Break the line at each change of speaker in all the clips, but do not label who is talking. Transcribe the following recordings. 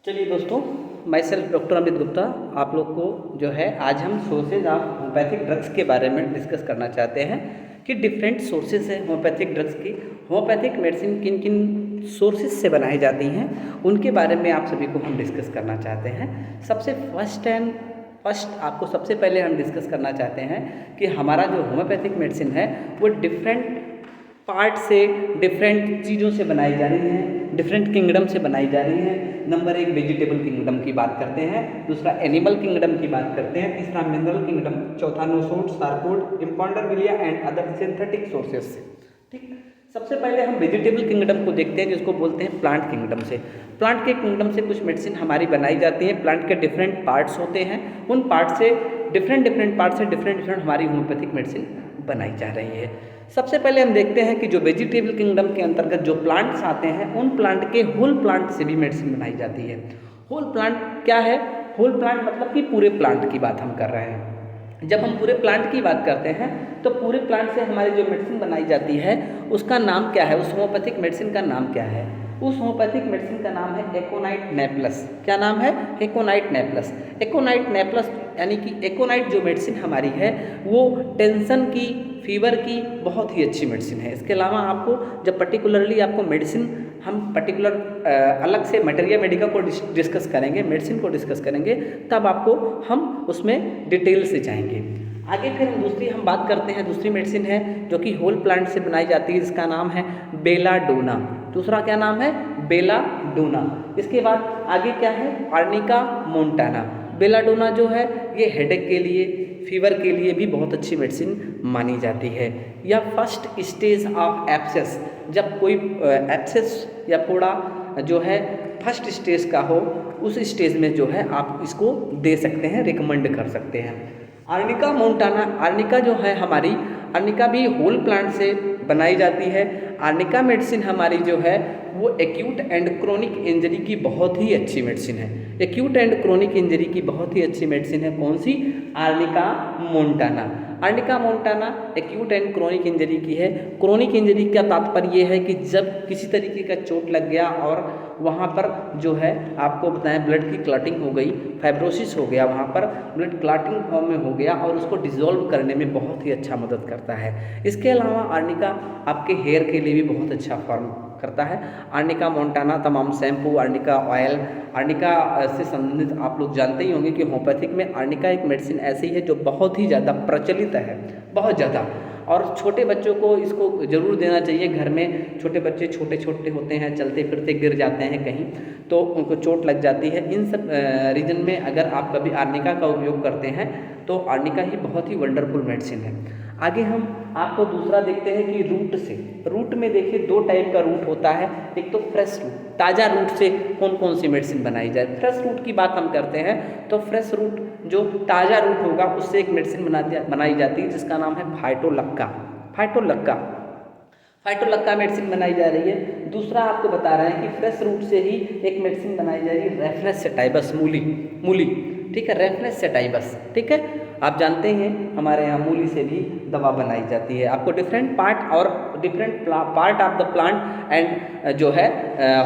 चलिए दोस्तों, my self doctor Amit Gupta आप लोग को जो है आज हम सोर्सेज ऑफ होम्योपैथिक ड्रग्स के बारे में डिस्कस करना चाहते हैं कि डिफरेंट सोर्सेज हैं होम्योपैथिक ड्रग्स की। होम्योपैथिक मेडिसिन किन किन सोर्सेज से बनाई जाती हैं उनके बारे में आप सभी को हम डिस्कस करना चाहते हैं। सबसे फर्स्ट आपको सबसे पहले हम डिस्कस करना चाहते हैं कि हमारा जो होम्योपैथिक मेडिसिन है वो डिफरेंट पार्ट से, डिफरेंट चीज़ों से बनाई जा रही हैं, डिफरेंट किंगडम से बनाई जा रही हैं। नंबर 1 वेजिटेबल किंगडम की बात करते हैं, दूसरा एनिमल किंगडम की बात करते हैं, तीसरा मिनरल किंगडम, चौथा nosode, sarcode, imponderabilia and other synthetic sources से। ठीक, सबसे पहले हम वेजिटेबल किंगडम को देखते हैं जिसको बोलते हैं प्लांट किंगडम से। प्लांट के किंगडम से कुछ मेडिसिन हमारी बनाई जाती है। प्लांट के डिफरेंट पार्ट्स होते हैं, उन पार्ट से डिफरेंट पार्ट से डिफरेंट हमारी होम्योपैथिक मेडिसिन बनाई जा रही है। सबसे पहले हम देखते हैं कि जो वेजिटेबल किंगडम के अंतर्गत जो प्लांट्स आते हैं उन प्लांट के होल प्लांट से भी मेडिसिन बनाई जाती है। होल प्लांट क्या है? होल प्लांट मतलब कि पूरे प्लांट की बात हम कर रहे हैं। जब हम पूरे प्लांट की बात करते हैं तो पूरे प्लांट से हमारी जो मेडिसिन बनाई जाती है उसका नाम क्या है? उस होम्योपैथिक मेडिसिन का नाम क्या है? उस होम्योपैथिक मेडिसिन का नाम है एकोनाइट नेप्लस। क्या नाम है? एकोनाइट नेप्लस। एकोनाइट नेप्लस यानी कि एकोनाइट जो मेडिसिन हमारी है वो टेंशन की, फीवर की बहुत ही अच्छी मेडिसिन है। इसके अलावा आपको जब पर्टिकुलरली आपको मेडिसिन हम पर्टिकुलर अलग से मटेरिया मेडिका को डिस्कस करेंगे, मेडिसिन को डिस्कस करेंगे, तब आपको हम उसमें डिटेल से जाएंगे। आगे फिर हम बात करते हैं, दूसरी मेडिसिन है जो कि होल प्लांट से बनाई जाती है, जिसका नाम है बेलाडोना। दूसरा क्या नाम है? बेलाडोना। इसके बाद आगे क्या है? Arnica Montana. बेलाडोना जो है ये हेडेक के लिए, फीवर के लिए भी बहुत अच्छी मेडिसिन मानी जाती है। या फर्स्ट स्टेज ऑफ एब्सेस, जब कोई एब्सेस या फोड़ा जो है फर्स्ट स्टेज का हो, उस स्टेज में जो है आप इसको दे सकते हैं, रिकमेंड कर सकते हैं। आर्निका मोंटाना, आर्निका जो है हमारी, आर्निका भी होल प्लांट से बनाई जाती है। आर्निका मेडिसिन हमारी जो है वो एक्यूट एंड क्रोनिक इंजरी की बहुत ही अच्छी मेडिसिन है। एक्यूट एंड क्रोनिक इंजरी की बहुत ही अच्छी मेडिसिन है। कौन सी? Arnica montana. Arnica montana acute and chronic injury की है। क्रोनिक इंजरी का तात्पर्य ये है कि जब किसी तरीके का चोट लग गया और वहाँ पर जो है आपको बताएं ब्लड की क्लॉटिंग हो गई, फाइब्रोसिस हो गया, वहाँ पर ब्लड क्लॉटिंग फॉर्म में हो गया और उसको डिसॉल्व करने में बहुत ही अच्छा मदद करता है। इसके अलावा आर्निका आपके हेयर के लिए भी बहुत अच्छा फॉर्म करता है। आर्निका मोंटाना तमाम शैम्पू, आर्निका ऑयल, आर्निका से संबंधित आप लोग जानते ही होंगे कि होम्योपैथिक में आर्निका एक मेडिसिन ऐसी है जो बहुत ही ज़्यादा प्रचलित है, बहुत ज़्यादा। और छोटे बच्चों को इसको ज़रूर देना चाहिए। घर में छोटे बच्चे छोटे छोटे होते हैं, चलते फिरते गिर जाते हैं कहीं तो उनको चोट लग जाती है। इन सब रीजन में अगर आप कभी आर्निका का उपयोग करते हैं तो आर्निका ही बहुत ही वंडरफुल मेडिसिन है। आगे हम आपको दूसरा देखते हैं कि रूट से। रूट में देखिए 2 टाइप का रूट होता है। एक तो फ्रेश रूट, ताज़ा रूट से कौन कौन सी मेडिसिन बनाई जाए। फ्रेश रूट की बात हम करते हैं तो फ्रेश रूट जो ताज़ा रूट होगा उससे एक मेडिसिन बनाई जाती है जिसका नाम है फाइटोलक्का। फाइटोलक्का फाइटोलक्का मेडिसिन बनाई जा रही है। दूसरा आपको बता रहे हैं कि फ्रेश रूट से ही एक मेडिसिन बनाई जा रही है, रेफरस सेटाइवस, मूली। ठीक है, रेफरस सेटाइवस। ठीक है, आप जानते हैं हमारे यहाँ मूली से भी दवा बनाई जाती है। आपको डिफरेंट पार्ट और different part of the plant and जो है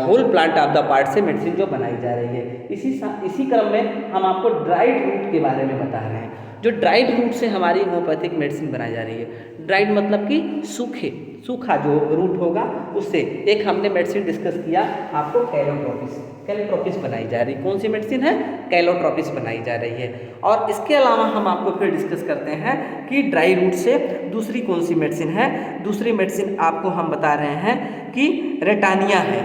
whole plant of the part से मेडिसिन जो बनाई जा रही है। इसी क्रम में हम आपको ड्राइड रूट के बारे में बता रहे हैं। जो ड्राइड रूट से हमारी होम्योपैथिक मेडिसिन बनाई जा रही है। ड्राइड मतलब कि सूखा जो रूट होगा उससे। एक हमने मेडिसिन डिस्कस किया आपको कैलोट्रोपिस बनाई जा रही है। कौन सी मेडिसिन है? कैलोट्रोपिस बनाई जा रही है। और इसके अलावा हम आपको फिर डिस्कस करते हैं कि ड्राई रूट से दूसरी कौन सी मेडिसिन है। दूसरी मेडिसिन आपको हम बता रहे हैं कि रेटानिया है।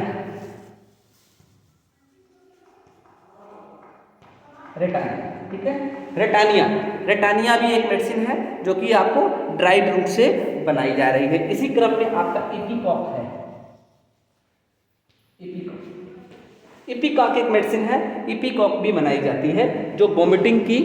रेटानिया, ठीक है, रेटानिया भी एक मेडिसिन है जो कि आपको ड्राइड रूट से बनाई जा रही है। इसी क्रम में आपका इपीकॉक है। इपीकॉक एक मेडिसिन है। इपीकॉक भी बनाई जाती है जो वोमिटिंग की,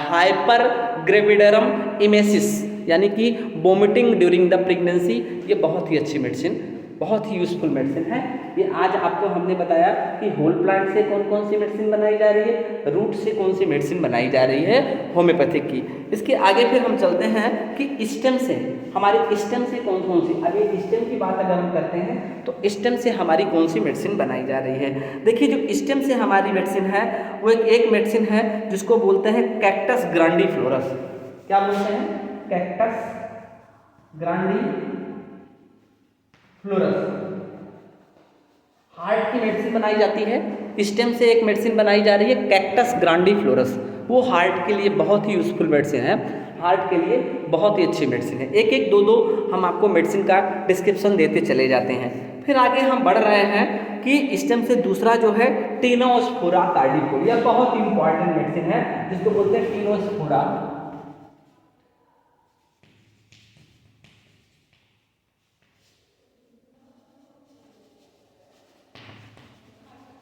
हाइपर ग्रेविडरम इमेसिस यानी कि वोमिटिंग ड्यूरिंग द प्रेगनेंसी, ये बहुत ही अच्छी मेडिसिन बहुत ही यूज़फुल मेडिसिन है ये। आज आपको हमने बताया कि होल प्लांट से कौन कौन सी मेडिसिन बनाई जा रही है, रूट से कौन सी मेडिसिन बनाई जा रही है होम्योपैथिक की। इसके आगे फिर हम चलते हैं कि स्टेम से, हमारे स्टेम से कौन कौन सी, अभी स्टेम की बात अगर हम करते हैं तो स्टेम से हमारी कौन सी मेडिसिन बनाई जा रही है। देखिए जो स्टेम से हमारी मेडिसिन है वो एक मेडिसिन है जिसको बोलते हैं कैक्टस ग्रांडिफ्लोरस। क्या बोलते हैं? कैक्टस ग्रांडिफ्लोरस। हार्ट की मेडिसिन बनाई जाती है, स्टेम से एक मेडिसिन बनाई जा रही है कैक्टस ग्रांडिफ्लोरस। वो हार्ट के लिए बहुत ही यूजफुल मेडिसिन है, हार्ट के लिए बहुत ही अच्छी मेडिसिन है। एक एक दो दो हम आपको मेडिसिन का डिस्क्रिप्शन देते चले जाते हैं। फिर आगे हम बढ़ रहे हैं कि स्टेम से दूसरा जो है टिनोस्फोरा कार्डिफोलिया, बहुत इंपॉर्टेंट मेडिसिन है जिसको बोलते हैं टिनोस्फोरा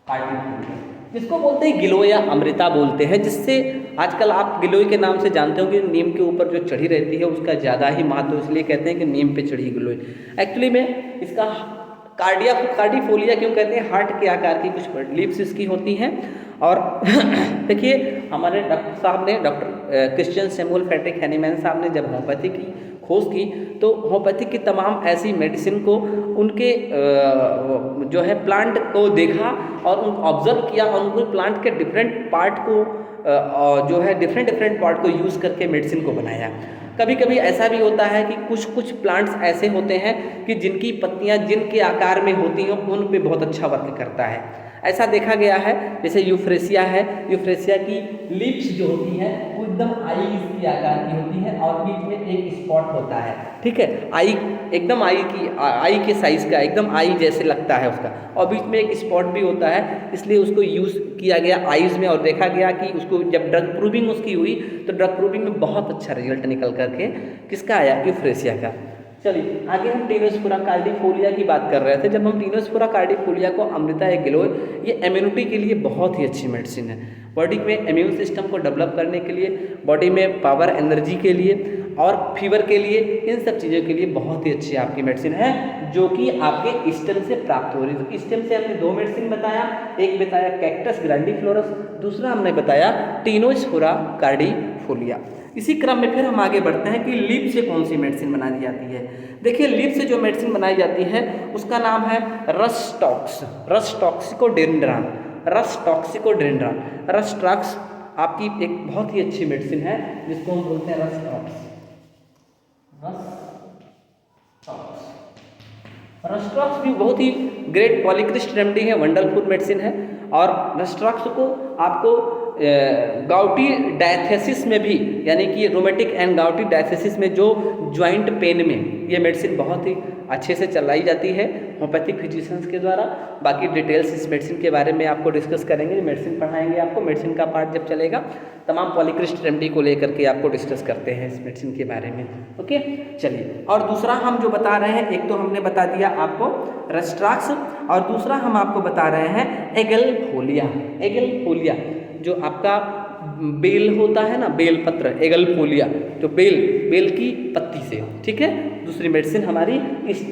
कार्डिफोलिया, जिसको बोलते हैं गिलोय या अमृता बोलते हैं, जिससे आजकल आप गिलोय के नाम से जानते हो कि नीम के ऊपर जो चढ़ी रहती है उसका ज़्यादा ही महत्व, इसलिए कहते हैं कि नीम पे चढ़ी गिलोय। एक्चुअली में इसका कार्डिफोलिया क्यों कहते हैं? हार्ट के आकार की कुछ लीव्स इसकी होती हैं। और देखिए हमारे डॉक्टर साहब ने, doctor Christian Samuel Frederick Hahnemann साहब ने जब होम्योपैथी की खोज की तो होम्योपैथी की तमाम ऐसी मेडिसिन को उनके जो है प्लांट को देखा और उनको ऑब्जर्व किया और उनको प्लांट के डिफरेंट पार्ट को जो है डिफरेंट पार्ट को यूज़ करके मेडिसिन को बनाया। कभी कभी ऐसा भी होता है कि कुछ प्लांट्स ऐसे होते हैं कि जिनकी पत्तियां जिनके आकार में होती हैं उन पे बहुत अच्छा वर्क करता है। ऐसा देखा गया है, जैसे यूफ्रेसिया है, यूफ्रेसिया की लिप्स जो होती हैं वो एकदम आई की आकार की होती है और बीच में एक स्पॉट होता है, ठीक है, आई एकदम आई के साइज का, एकदम आई जैसे लगता है उसका, और बीच में एक स्पॉट भी होता है, इसलिए उसको यूज़ किया गया आईज में। और देखा गया कि उसको जब ड्रग प्रूविंग उसकी हुई तो ड्रग प्रूविंग में बहुत अच्छा रिजल्ट निकल करके किसका आया? यूफ्रेसिया का। चलिए आगे हम टिनोस्फोरा कार्डिफोलिया की बात कर रहे थे। जब हम टिनोस्फोरा कार्डिफोलिया को अमृता या गिलोय, ये इम्यूनिटी के लिए बहुत ही अच्छी मेडिसिन है, बॉडी में इम्यून सिस्टम को डेवलप करने के लिए, बॉडी में पावर एनर्जी के लिए और फीवर के लिए, इन सब चीज़ों के लिए बहुत ही अच्छी आपकी मेडिसिन है जो कि आपके स्टेम से प्राप्त हो रही है। तो स्टेम से हमने दो मेडिसिन बताया, एक बताया कैक्टस ग्रांडिफ्लोरस, दूसरा हमने बताया टिनोस्फोरा कार्डिफोलिया। इसी क्रम में फिर हम आगे बढ़ते हैं कि लीफ से कौन सी मेडिसिन बनाई जाती है। देखिए लीफ से जो मेडिसिन बनाई जाती है उसका नाम है रस्टॉक्सिकोडेंड्रॉन। रस्टॉक्स आपकी एक बहुत ही अच्छी मेडिसिन है जिसको हम बोलते हैं रस्टॉक्स भी बहुत ही ग्रेट पॉलीक्रिस्ट रेमेडी है, वंडरफुल मेडिसिन है। और रस्टॉक्स को आपको गाउटी डायथेसिस में भी, यानी कि रोमेटिक एंड गाउटी डायथेसिस में जो ज्वाइंट पेन में ये मेडिसिन बहुत ही अच्छे से चलाई जाती है होम्योपैथिक फिजिशियंस के द्वारा। बाकी डिटेल्स इस मेडिसिन के बारे में आपको डिस्कस करेंगे, मेडिसिन पढ़ाएंगे आपको, मेडिसिन का पार्ट जब चलेगा तमाम पॉलीक्रिस्ट रेमेडी को लेकर के आपको डिस्कस करते हैं इस मेडिसिन के बारे में। ओके चलिए, और दूसरा हम जो बता रहे हैं, एक तो हमने बता दिया आपको रस्ट्राक्स और दूसरा हम आपको बता रहे हैं एगलफोलिया जो आपका बेल होता है ना, बेल पत्र, एगलफोलिया जो बेल की पत्ती से, ठीक है। दूसरी मेडिसिन हमारी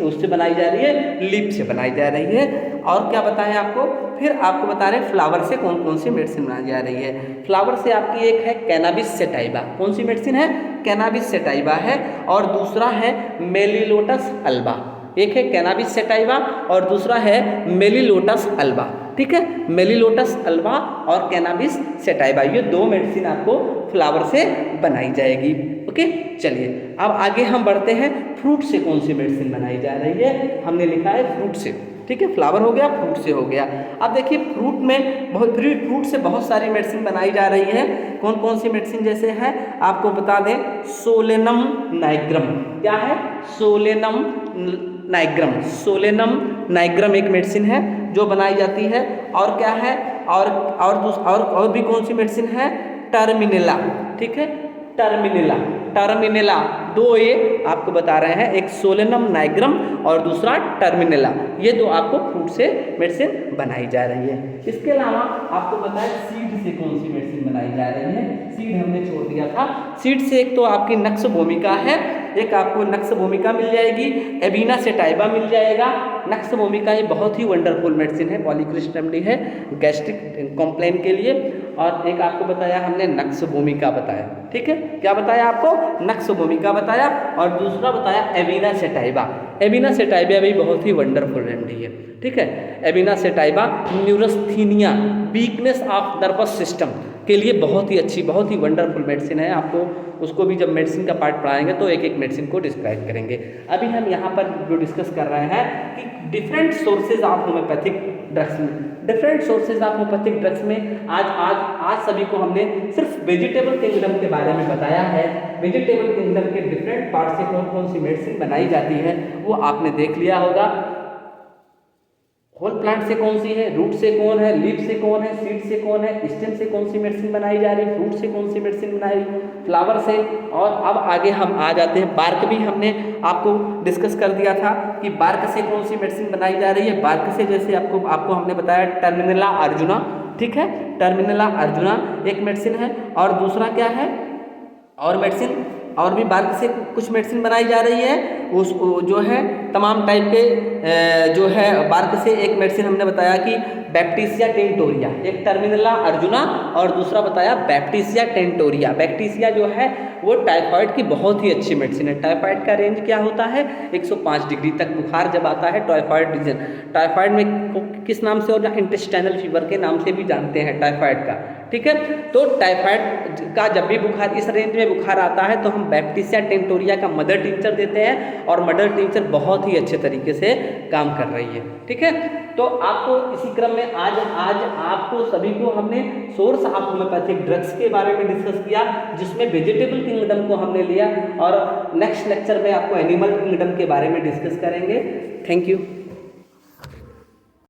उससे बनाई जा रही है, लीफ से बनाई जा रही है। और क्या बताएं आपको, फिर आपको बता रहे हैं फ्लावर से कौन कौन सी मेडिसिन बनाई जा रही है। फ्लावर से आपकी एक है कैनाबिस सेटाइवा, कौन सी मेडिसिन है? कैनाबिस सेटाइवा है। और दूसरा है मेलिलोटस अल्बा, एक है कैनाबिस सेटाइवा और दूसरा है मेलिलोटस अल्बा, ठीक है। मेलिलोटस अल्बा और कैनाबिस सेटाइवा, ये दो मेडिसिन आपको फ्लावर से बनाई जाएगी। ओके चलिए, अब आगे हम बढ़ते हैं, फ्रूट से कौन सी मेडिसिन बनाई जा रही है। हमने लिखा है फ्रूट से, ठीक है, फ्लावर हो गया, फ्रूट से हो गया। अब देखिए फ्रूट से बहुत सारी मेडिसिन बनाई जा रही है। कौन कौन सी मेडिसिन जैसे है आपको बता दें, सोलेनम नाइग्रम, क्या है? सोलेनम नाइग्रम एक मेडिसिन है जो बनाई जाती है। और क्या है? और भी कौन सी मेडिसिन है? टर्मिनेला, ठीक है, टर्मिनेला दो ये आपको बता रहे हैं, एक सोलेनम नाइग्रम और दूसरा टर्मिनेला, ये दो आपको फ्रूट से मेडिसिन बनाई जा रही है। इसके अलावा आपको पता है सीड से कौन सी मेडिसिन बनाई जा रही है। सीड हमने छोड़ दिया था। सीड से एक तो आपकी नक्स भूमिका है एक आपको नक्स भूमिका मिल जाएगी, एविना सेटाइवा मिल जाएगा। नक्स भूमिका ये बहुत ही वंडरफुल मेडिसिन है, पॉलीक्रिस्ट रेमेडी है गैस्ट्रिक कॉम्प्लेन के लिए। और एक आपको बताया हमने नक्स भूमिका बताया, ठीक है, क्या बताया आपको, नक्स भूमिका बताया। और दूसरा बताया एविना सेटाइवा। एविना सेटाइवा भी बहुत ही वंडरफुल रेमेडी है, ठीक है। Avena sativa neurasthenia, weakness of nervous system के लिए बहुत ही अच्छी, बहुत ही वंडरफुल मेडिसिन है। आपको उसको भी जब मेडिसिन का पार्ट पढ़ाएंगे तो एक एक मेडिसिन को डिस्क्राइब करेंगे। अभी हम यहाँ पर जो डिस्कस कर रहे हैं कि different sources of homeopathic drugs में, different sources of homeopathic drugs में आज सभी को हमने सिर्फ वेजिटेबल किंगडम के बारे में बताया है। वेजिटेबल किंगडम के डिफरेंट पार्ट से कौन कौन सी मेडिसिन बनाई जाती है वो आपने देख लिया होगा। होल प्लांट से कौन सी है, रूट से कौन है, लीफ से कौन है, सीड से कौन है, स्टेम से कौन सी मेडिसिन बनाई जा रही है, फ्रूट से कौन सी मेडिसिन बनाई, फ्लावर से। और अब आगे हम आ जाते हैं, बार्क भी हमने आपको डिस्कस कर दिया था कि बार्क से कौन सी मेडिसिन बनाई जा रही है। बार्क से जैसे आपको हमने बताया टर्मिनेला अर्जुना, ठीक है, टर्मिनेला अर्जुना एक मेडिसिन है। और दूसरा क्या है, और मेडिसिन और भी बार्क से कुछ मेडिसिन बनाई जा रही है, उस जो है तमाम टाइप के जो है बार्क से एक मेडिसिन हमने बताया कि बैप्टीसिया टेंटोरिया, एक टर्मिनेला अर्जुना और दूसरा बताया बैप्टीसिया टेंटोरिया। बैप्टीसिया जो है वो टाइफाइड की बहुत ही अच्छी मेडिसिन है। टाइफाइड का रेंज क्या होता है, 105 डिग्री तक बुखार जब आता है टाइफाइड रीजन, टाइफाइड में किस नाम से, और इंटेस्टाइनल फीवर के नाम से भी जानते हैं टाइफाइड का, ठीक है। तो टाइफाइड का जब भी बुखार इस रेंज में बुखार आता है तो हम बैप्टीसिया टेंटोरिया का मदर टिंचर देते हैं और मदर टिंचर बहुत ही अच्छे तरीके से काम कर रही है, ठीक है। तो आपको इसी क्रम में आज आपको सभी को हमने सोर्स ऑफ होम्योपैथिक ड्रग्स के बारे में डिस्कस किया, जिसमें वेजिटेबल किंगडम को हमने लिया और नेक्स्ट लेक्चर में आपको एनिमल किंगडम के बारे में डिस्कस करेंगे। Thank you.